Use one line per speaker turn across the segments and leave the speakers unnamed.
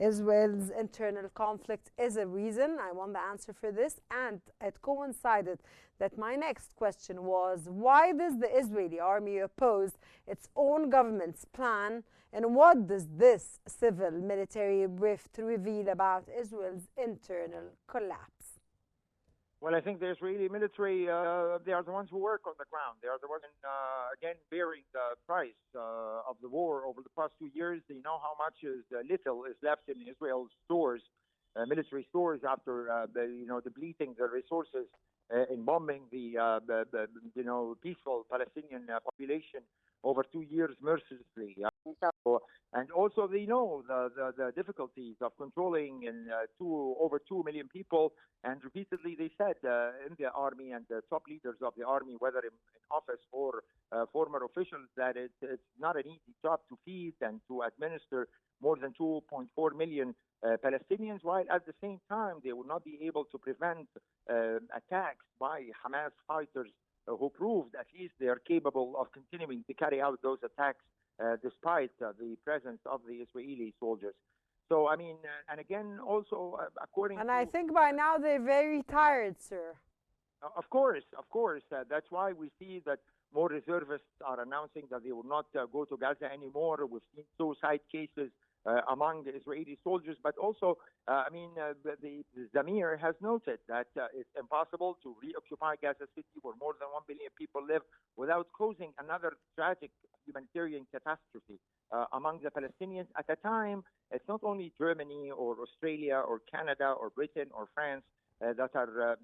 Israel's internal conflict is a reason. I want the answer for this. And it coincided that my next question was, why does the Israeli army oppose its own government's plan? And what does this civil-military rift reveal about Israel's internal collapse?
Well, I think the Israeli military, they are the ones who work on the ground. They are the ones, again, bearing the price of the war over the past 2 years. They know how much little is left in Israel's stores, military stores, after depleting the resources in bombing the peaceful Palestinian population over 2 years mercilessly. And also they know the difficulties of controlling over 2 million people. And repeatedly they said in the army and the top leaders of the army, whether in office or former officials, that it's not an easy job to feed and to administer more than 2.4 million Palestinians, while at the same time they will not be able to prevent attacks by Hamas fighters who proved at least they are capable of continuing to carry out those attacks despite the presence of the Israeli soldiers. So, I mean, and again, also according
and
to...
I think by now they're very tired, sir.
Of course. That's why we see that more reservists are announcing that they will not go to Gaza anymore. We've seen suicide cases among the Israeli soldiers, but also, the Zamir has noted that it's impossible to reoccupy Gaza City, where more than 1 billion people live, without causing another tragic humanitarian catastrophe among the Palestinians. At the time, it's not only Germany or Australia or Canada or Britain or France that are,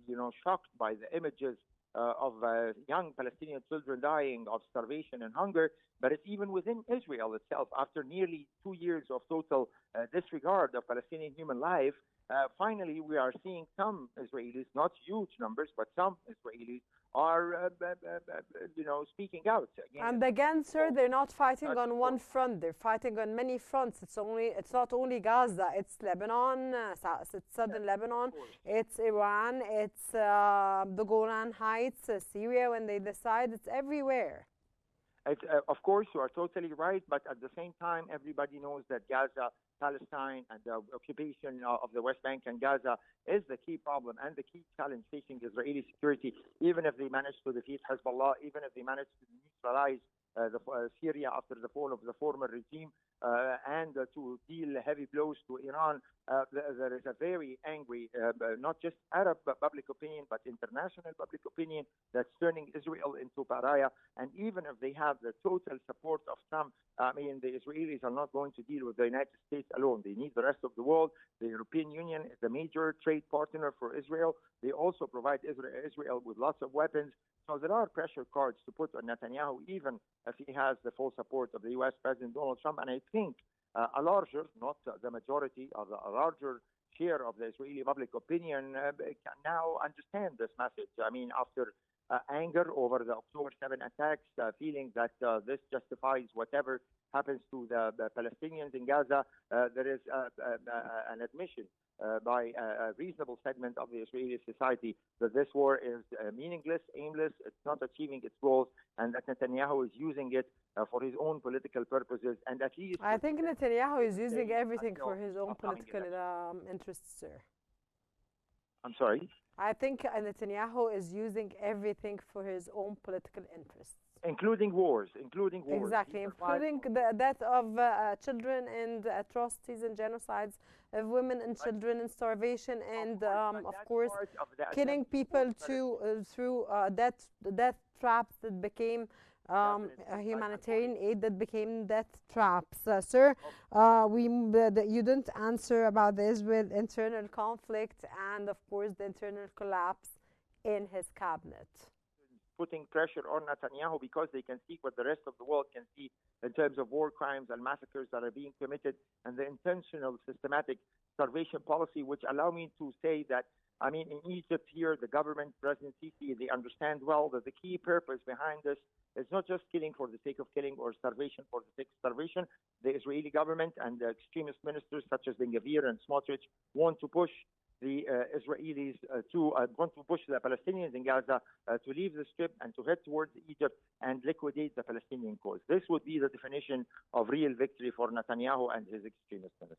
shocked by the images of young Palestinian children dying of starvation and hunger, but it's even within Israel itself. After nearly 2 years of total disregard of Palestinian human life, finally we are seeing some Israelis, not huge numbers, but some Israelis are, speaking out.
And again, sir, they're not fighting on one front. They're fighting on many fronts. It's not only Gaza. It's Lebanon, it's southern Lebanon. It's Iran. It's the Golan Heights, Syria. When they decide, it's everywhere.
Of course, you are totally right. But at the same time, everybody knows that Gaza, Palestine, and the occupation of the West Bank and Gaza is the key problem and the key challenge facing Israeli security. Even if they manage to defeat Hezbollah, even if they manage to neutralize Syria after the fall of the former regime, and to deal heavy blows to Iran, there is a very angry, not just Arab public opinion, but international public opinion that's turning Israel into pariah. And even if they have the total support of some, the Israelis are not going to deal with the United States alone. They need the rest of the world. The European Union is a major trade partner for Israel. They also provide Israel with lots of weapons. So there are pressure cards to put on Netanyahu, even if he has the full support of the U.S. President Donald Trump. And I think a larger, not the majority, of a larger share of the Israeli public opinion can now understand this message. After anger over the October 7 attacks, feeling that this justifies whatever happens to the Palestinians in Gaza, there is an admission by a reasonable segment of the Israeli society that this war is meaningless, aimless, it's not achieving its goals, and that Netanyahu is using it for his own political purposes. And at least
I think Netanyahu is using everything for his own political interests, sir.
I'm sorry?
I think Netanyahu is using everything for his own political interests.
Including wars.
Exactly, including the death of children and atrocities and genocides of women and children and starvation and, of course, killing people through death traps that became humanitarian aid that became death traps. Sir, you didn't answer about the Israel internal conflict and, of course, the internal collapse in his cabinet.
Putting pressure on Netanyahu because they can see what the rest of the world can see in terms of war crimes and massacres that are being committed, and the intentional systematic starvation policy, which allow me to say that, in Egypt here, the government, President Sisi, they understand well that the key purpose behind this is not just killing for the sake of killing or starvation for the sake of starvation. The Israeli government and the extremist ministers such as Ben Gvir and Smotrich want to push the Israelis want to push the Palestinians in Gaza to leave the strip and to head towards Egypt and liquidate the Palestinian cause. This would be the definition of real victory for Netanyahu and his extremist ministers.